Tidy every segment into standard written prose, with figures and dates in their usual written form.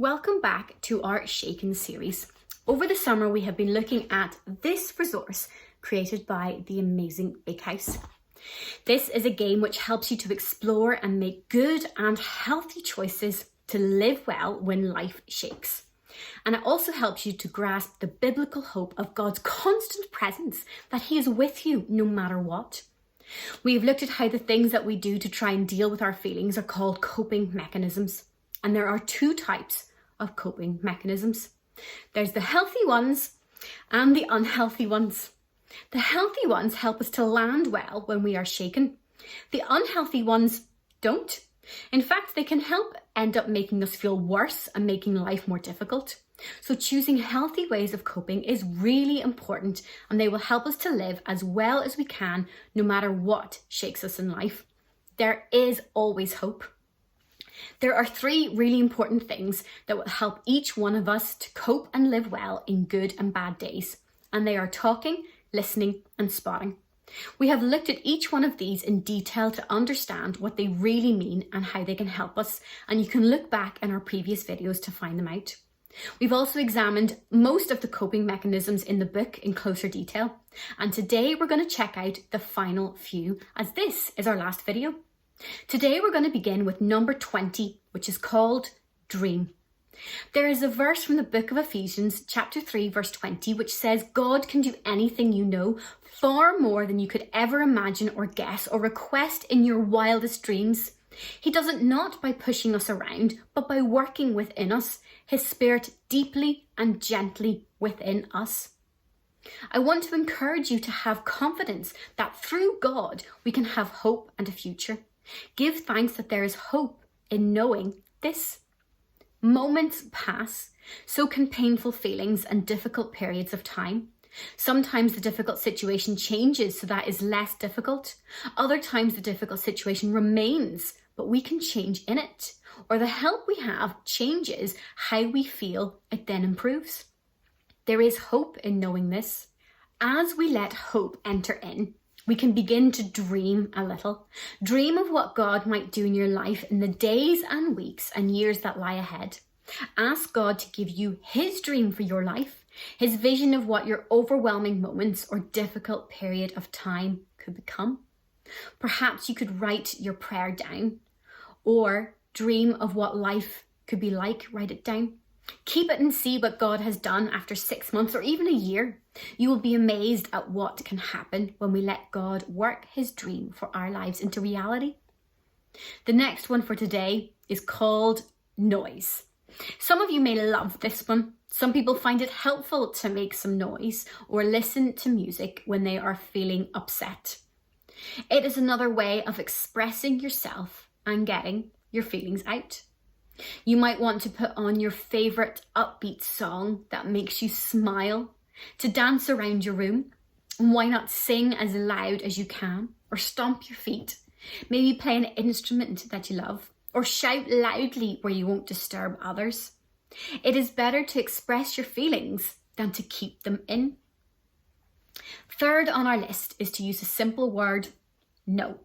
Welcome back to our Shaken series. Over the summer, we have been looking at this resource created by the amazing Big House. This is a game which helps you to explore and make good and healthy choices to live well when life shakes. And it also helps you to grasp the biblical hope of God's constant presence, that He is with you no matter what. We've looked at how the things that we do to try and deal with our feelings are called coping mechanisms. And there are two types of coping mechanisms. There's the healthy ones and the unhealthy ones. The healthy ones help us to land well when we are shaken. The unhealthy ones don't. In fact, they can help end up making us feel worse and making life more difficult. So choosing healthy ways of coping is really important, and they will help us to live as well as we can no matter what shakes us in life. There is always hope. There are three really important things that will help each one of us to cope and live well in good and bad days. And they are talking, listening, and spotting. We have looked at each one of these in detail to understand what they really mean and how they can help us. And you can look back in our previous videos to find them out. We've also examined most of the coping mechanisms in the book in closer detail. And today we're going to check out the final few, as this is our last video. Today we're going to begin with number 20, which is called Dream. There is a verse from the book of Ephesians, chapter 3, verse 20, which says, God can do anything you know, far more than you could ever imagine or guess or request in your wildest dreams. He does it not by pushing us around, but by working within us, His Spirit deeply and gently within us. I want to encourage you to have confidence that through God, we can have hope and a future. Give thanks that there is hope in knowing this. Moments pass, so can painful feelings and difficult periods of time. Sometimes the difficult situation changes, so that is less difficult. Other times the difficult situation remains, but we can change in it. Or the help we have changes how we feel, it then improves. There is hope in knowing this. As we let hope enter in, we can begin to dream a little. Dream of what God might do in your life in the days and weeks and years that lie ahead. Ask God to give you His dream for your life, His vision of what your overwhelming moments or difficult period of time could become. Perhaps you could write your prayer down, or dream of what life could be like. Write it down. Keep it and see what God has done after 6 months or even a year. You will be amazed at what can happen when we let God work His dream for our lives into reality. The next one for today is called Noise. Some of you may love this one. Some people find it helpful to make some noise or listen to music when they are feeling upset. It is another way of expressing yourself and getting your feelings out. You might want to put on your favourite upbeat song that makes you smile, to dance around your room. And why not sing as loud as you can, or stomp your feet? Maybe play an instrument that you love, or shout loudly where you won't disturb others. It is better to express your feelings than to keep them in. Third on our list is to use a simple word, no.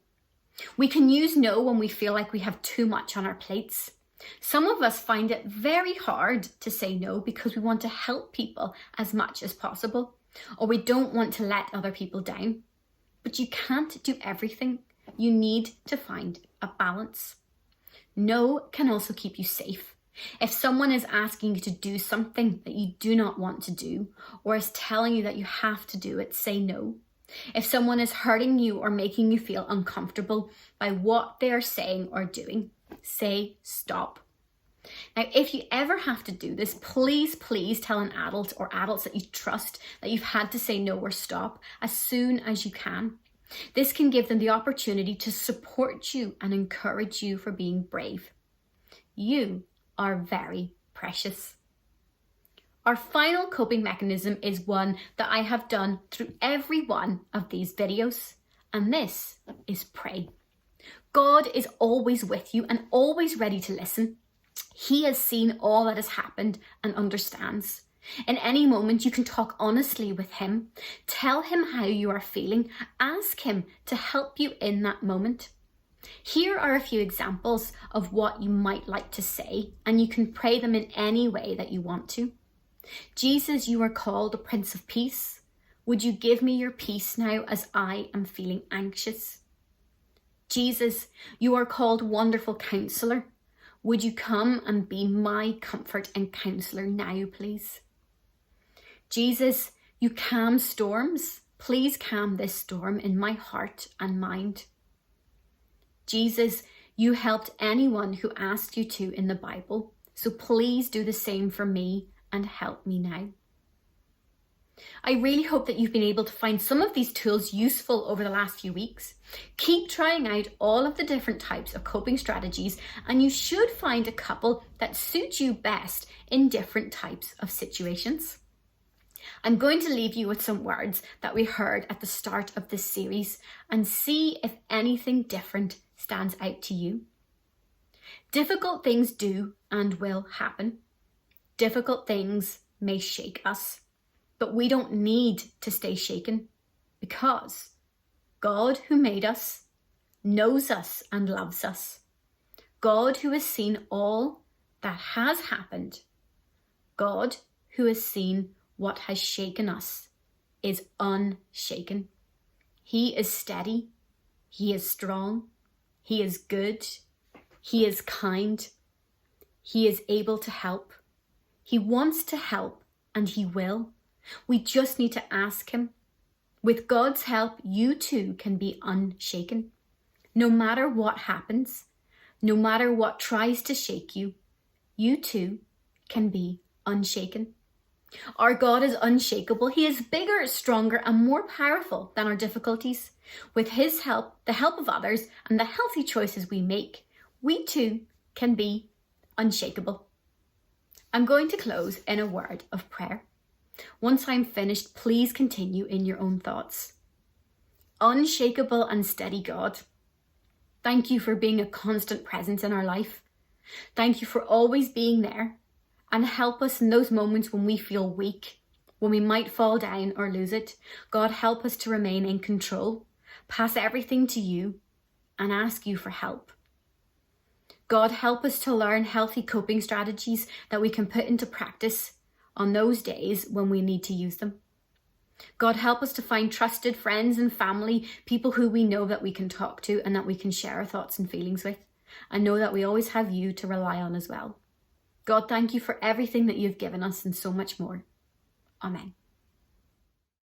We can use no when we feel like we have too much on our plates. Some of us find it very hard to say no because we want to help people as much as possible, or we don't want to let other people down. But you can't do everything. You need to find a balance. No can also keep you safe. If someone is asking you to do something that you do not want to do, or is telling you that you have to do it, say no. If someone is hurting you or making you feel uncomfortable by what they are saying or doing, say stop. Now, if you ever have to do this, please tell an adult or adults that you trust that you've had to say no or stop as soon as you can. This can give them the opportunity to support you and encourage you for being brave. You are very precious. Our final coping mechanism is one that I have done through every one of these videos, and this is pray. God is always with you and always ready to listen. He has seen all that has happened and understands. In any moment, you can talk honestly with Him. Tell Him how you are feeling. Ask Him to help you in that moment. Here are a few examples of what you might like to say, and you can pray them in any way that you want to. Jesus, you are called the Prince of Peace. Would you give me your peace now as I am feeling anxious? Jesus, you are called Wonderful Counselor. Would you come and be my comfort and counselor now, please? Jesus, you calm storms. Please calm this storm in my heart and mind. Jesus, you helped anyone who asked you to in the Bible, so please do the same for me and help me now. I really hope that you've been able to find some of these tools useful over the last few weeks. Keep trying out all of the different types of coping strategies, and you should find a couple that suit you best in different types of situations. I'm going to leave you with some words that we heard at the start of this series and see if anything different stands out to you. Difficult things do and will happen. Difficult things may shake us, but we don't need to stay shaken because God who made us knows us and loves us. God who has seen all that has happened, God who has seen what has shaken us, is unshaken. He is steady. He is strong. He is good. He is kind. He is able to help. He wants to help, and he will. We just need to ask him. With God's help, you too can be unshaken. No matter what happens, no matter what tries to shake you, you too can be unshaken. Our God is unshakable. He is bigger, stronger, and more powerful than our difficulties. With his help, the help of others, and the healthy choices we make, we too can be unshakable. I'm going to close in a word of prayer. Once I'm finished, please continue in your own thoughts. Unshakable and steady God, thank you for being a constant presence in our life. Thank you for always being there. And help us in those moments when we feel weak, when we might fall down or lose it. God, help us to remain in control, pass everything to you, and ask you for help. God, help us to learn healthy coping strategies that we can put into practice on those days when we need to use them. God, help us to find trusted friends and family, people who we know that we can talk to and that we can share our thoughts and feelings with, and know that we always have you to rely on as well. God, thank you for everything that you've given us and so much more. Amen.